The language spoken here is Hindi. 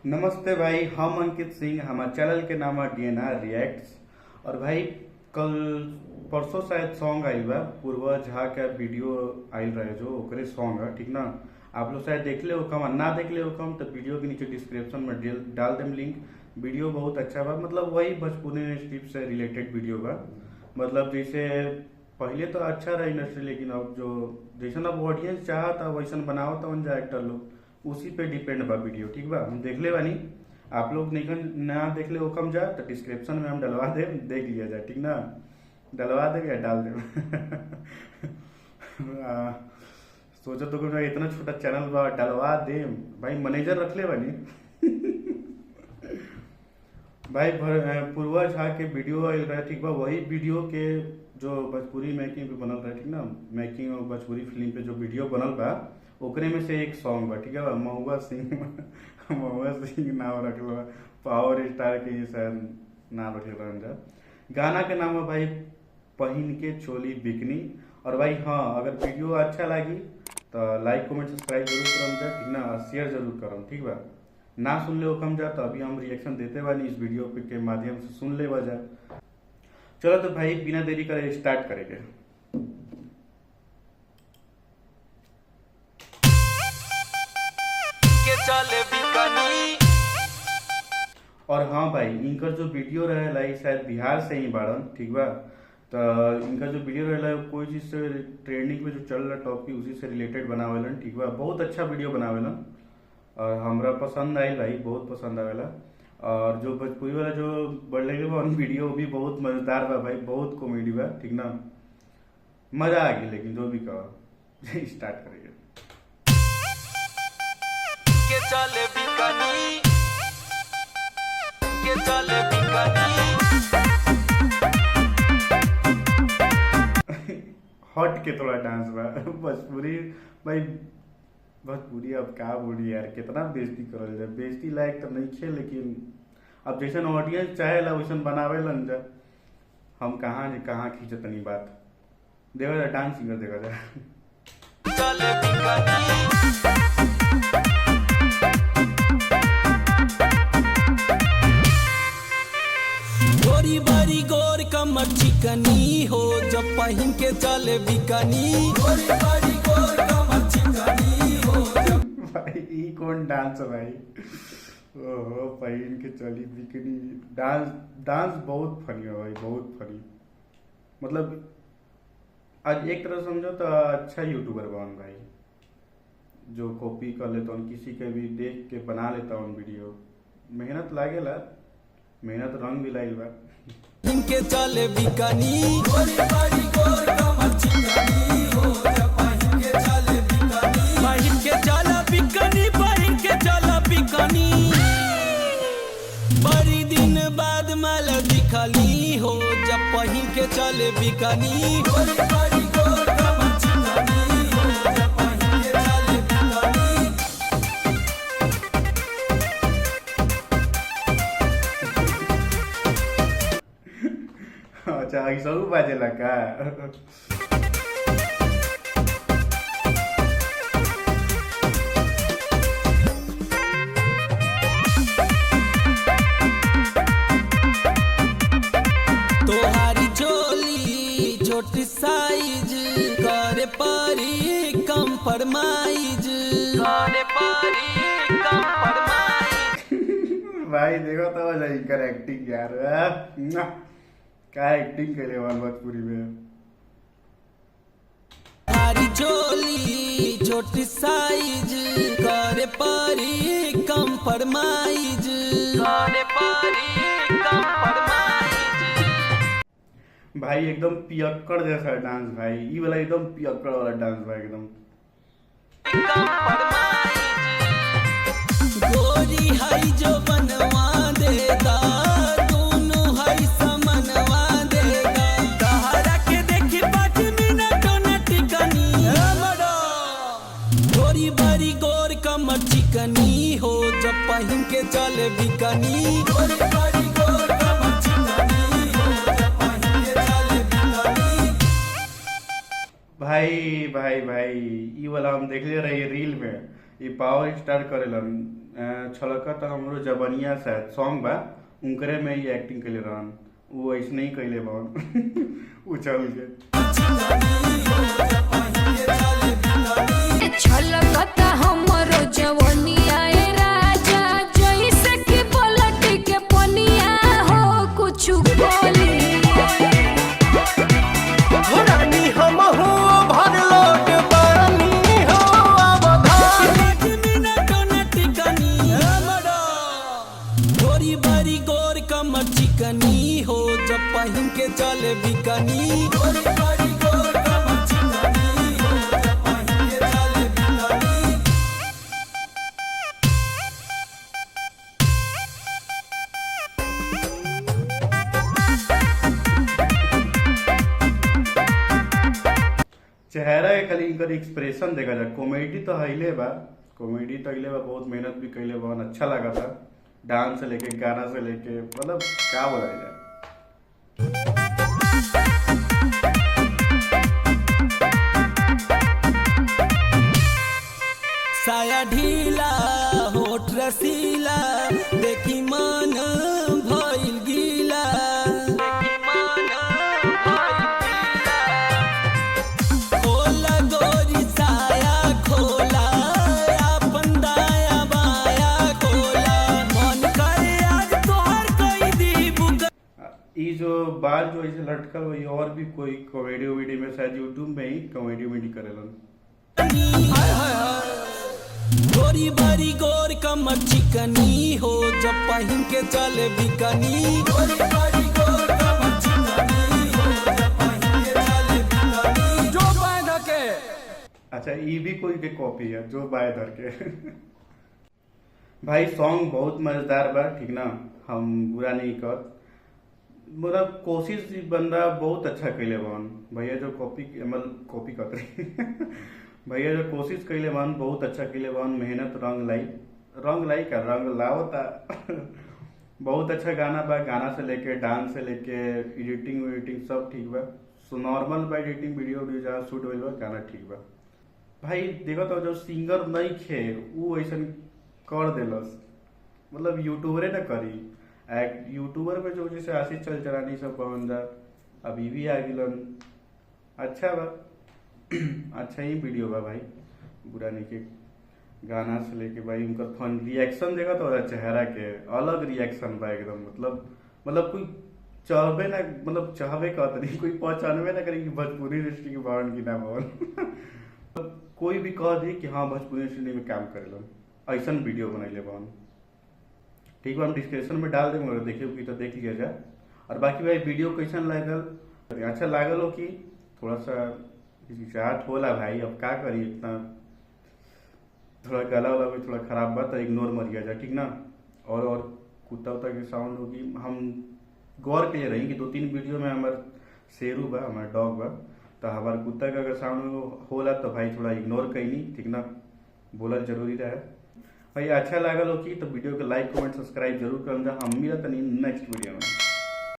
नमस्ते भाई, हम अंकित सिंह। हमारे चैनल के नाम है DNR रिएक्ट्स। और भाई कल परसों शायद सॉन्ग आइल बा, पूर्वा झा का वीडियो आइल रहे जो ओकरे सॉन्ग है, ठीक ना। आप लोग शायद देख ले हो कम, ना देख ले हो कम तो वीडियो के नीचे डिस्क्रिप्शन में डाल देम लिंक। वीडियो बहुत अच्छा बा, मतलब वही भोजपुरी स्ट्रिप से रिलेटेड वीडियो बा। मतलब जैसे पहले तो अच्छा रहा इंडस्ट्री, लेकिन अब जो जैसा अब ऑडियंस चाहता वैसा बनाओ तो जा एक्टर लोग, उसी पे डिपेंड बा वीडियो, ठीक बा। हम देख ले बानी, आप लोग नहीं ना देख ले कम जा तो डिस्क्रिप्शन में हम डलवा दे, देख लिया जाए, ठीक ना। डलवा दे या डाल दे। सोचो तो मेरा इतना छोटा चैनल बा, डलवा दे भाई, मैनेजर रख ले बानी। भाई पूर्वा झा के वीडियो आयल रहा, ठीक बा। वही वीडियो के जो भोजपुरी मेकिंग पे बनल रहा, ठीक ना। मेकिंग और भोजपुरी फिल्म पे जो वीडियो बनल बा ओकरे में से एक सॉन्ग बा, ठीक है। महुआ सिंह महुआ सिंह नाम रखल बा, पावर स्टार के ये शायद नाम रखले रहन जा। गाना के नाम है भाई पहिन के चोली बिकनी। और भाई हाँ, अगर वीडियो अच्छा लगी तो लाइक कमेंट सब्सक्राइब जरूर करम जा, ठीक ना। और शेयर जरूर करम, ठीक बा। ना सुन ले कम जा तो अभी हम रिएक्शन देते बानी इस वीडियो के माध्यम से, सुन ले जा। चलो तो भाई बिना देरी करे स्टार्ट करेंगे। और हाँ भाई, इनका जो वीडियो रहेला शायद बिहार से ही बाड़न, ठीक बा। तो इनका जो वीडियो रहेला कोई चीज से ट्रेंडिंग में जो चल रहा टॉपिक उसी से रिलेटेड बनावेलन, ठीक बा। बहुत अच्छा वीडियो बनावेलन और हमरा पसंद आई भाई, बहुत पसंद आवेला। और जो भोजपुरी वाला जो बढ़ले बा वीडियो भी बहुत मजेदार बा भाई, बहुत कॉमेडी बा, ठीक ना। मजा आ गई, लेकिन जो भी कहो स्टार्ट करेंगे। के चले बिकनी, के चले बिकनी। हट के थोड़ा डांस बा भोजपुरी भाई। भोजपुरी अब का बोली यार, कितना बेइज्जती करल जाए, बेइज्जती लायक तो नहीं खे, लेकिन अब जैसन ऑडियंस चाहेला वैसन बनावेलन जा। हम कहाँ खींचतनी बात। देखा जाए डांस सिंगर, देखा जाए चले बिकनी। गोरी बारी गोर कमर चिकनी हो, जब पहिन के चले बिकनी। गोरी बारी गोर कमर चिकनी हो भाई ई कौन डांस है भाई। ओहो, पहिन के चली बिकनी। डांस बहुत फनी है भाई, बहुत फनी। मतलब आज एक तरह समझो तो अच्छा यूट्यूबर बन भाई, जो कॉपी कर लेता हूँ किसी के भी देख के बना लेता हूँ वीडियो। मेहनत लागेला, मेहनत रंग भी लाइल बा। इनके चले बिकनी। गोरी बारी गोर कमर चिकनी हो, जब पहिन के चले बिकनी। पहिन के चला बिकनी, पहिन के चला बिकनी। बड़ी दिन बाद माल दिखली हो, जब पहिन के चले बिकनी। गोरी बारी गोर कमर चिकनी हो, जब पहिन के चले बिकनी। अच्छा ऐसा बाजेला का। तोहारी चोली छोटी साइज, करे परी कंप्रोमाइज, करे परी कंप्रोमाइज। भाई देखो तो कर एक्टिंग यार, क्या एक्टिंग करे वाल भोजपुरी में। तोहारी चोली छोटी साइज, करे परी कंप्रोमाइज, करे परी कंप्रोमाइज। भाई एकदम पियक्कड़ जैसा डांस भाई, ये वाला एकदम पियक्कड़ वाला डांस भाई, एकदम गोरी हई जो बनवा देगा, दोनों हई समनवा देगा। तहरा के देखी 5 मिनट न टिकनी। गोरी बारी गोर कमर चिकनी हो, जब पहिन के चले बिकनी। गोरी बारी गोर कमर चिकनी हो, जब पहिन के चले बिकनी। भाई भाई भाई ये वाला हम देख ले रहे रील में, ये पावर स्टार करेलन छलका तो हमरो जबनिया शायद सॉन्ग बा उनकरे में ही एक्टिंग कैले रहन वो ऐसे नहीं कैले बन उछल के छलकता हमरो जवनिया ए राजा जइसे कि पलट के पनिया हो कुछ बोली रानी हम हो भर लोट बरनी हो अवधान मिनट न टिकनी हमरो गोरी बारी गोर कमर चिकनी हो जब पहिन के चले बिकनी गोरी बारी गोर कमर चिकनी हो जब पहिन के चले बिकनी चेहरा के खाली इनकर एक्सप्रेशन देखा जाए कॉमेडी तो हईले बा कॉमेडी तो हईले बा बहुत मेहनत भी कैले बा अच्छा लगा था डांस से लेके गाना से लेके मतलब क्या बोला जाए साया ढीला होठ रसीला देखी मन भइल गीला खोला गोरी साया खोला अपन दाया बाया खोला मन करे आज तोहर कई दी बुक ये जो बाल जो ऐसे लटकल हुई और भी कोई कॉमेडी वोमेडी में शायद यूट्यूब में ही कॉमेडी वोमेडी करेलन गोरी बारी गोर कमर चिकनी हो जब पहिन के चले बिकनी गोरी बारी गोर कमर चिकनी हो जब पहिन के चले बिकनी जो बांध के अच्छा ये भी कोई के कॉपी है जो बाय धर के भाई सॉन्ग बहुत मजेदार बा ठीक ना हम बुरा नहीं कर मतलब कोशिश ई बंदा बहुत अच्छा कैले बन भैया जो कॉपी कर रही भैया जो कोशिश कैले बन बहुत अच्छा कैले बन मेहनत रंग लाई का रंग लावता बहुत अच्छा गाना बा गाना से लेके डांस से लेके एडिटिंग सब ठीक बा सो नॉर्मल बा एडिटिंग वीडियो जहाँ शूट होइल बा गाना ठीक बा भाई देखो तो जो सिंगर नहीं खे वो ऐसा कर देलस मतलब यूट्यूबरे ना करी यूट्यूबर पे जो जैसे आशीष चल चलानी सब पवन जा अभी भी आ गिलन अच्छा बा अच्छा ही वीडियो बा भाई बुरा नहीं के गाना से लेके भाई उनका फन रिएक्शन देखा तो चेहरा के अलग रिएक्शन बा एकदम मतलब कोई चाहबे ना मतलब चाहबे कहते नहीं कोई पहचानबे ना करे कि भोजपुरी इंडस्ट्री के भवन की ना भवन कोई भी कह दी कि हाँ भोजपुरी इंडस्ट्री में काम करेलन ऐसा वीडियो बनैले बन ठीक बा हम डिस्क्रिप्शन में डाल देंगे देखिए कि तो देख लिया जाए और बाकी भाई वीडियो कैसन लागल अच्छा लागल हो कि थोड़ा सा हिचकिचाहट होला भाई अब क्या करी इतना थोड़ा गला वाला भी थोड़ा खराब बा तो इग्नोर मरिया जाए ठीक ना और कुत्ता उत्ता के साउंड होगी हम गौर के लिए रही कि 2-3 वीडियो में हमार शेरू बा हमार डॉग बा तो हमारे कुत्ता का अगर साउंड होला तो भाई थोड़ा इग्नोर कैली ठीक ना बोलल जरूरी रहे भाई अच्छा लागल हो कि तो वीडियो को लाइक कमेंट सब्सक्राइब जरूर कर हम मिलत नहीं नेक्स्ट वीडियो में।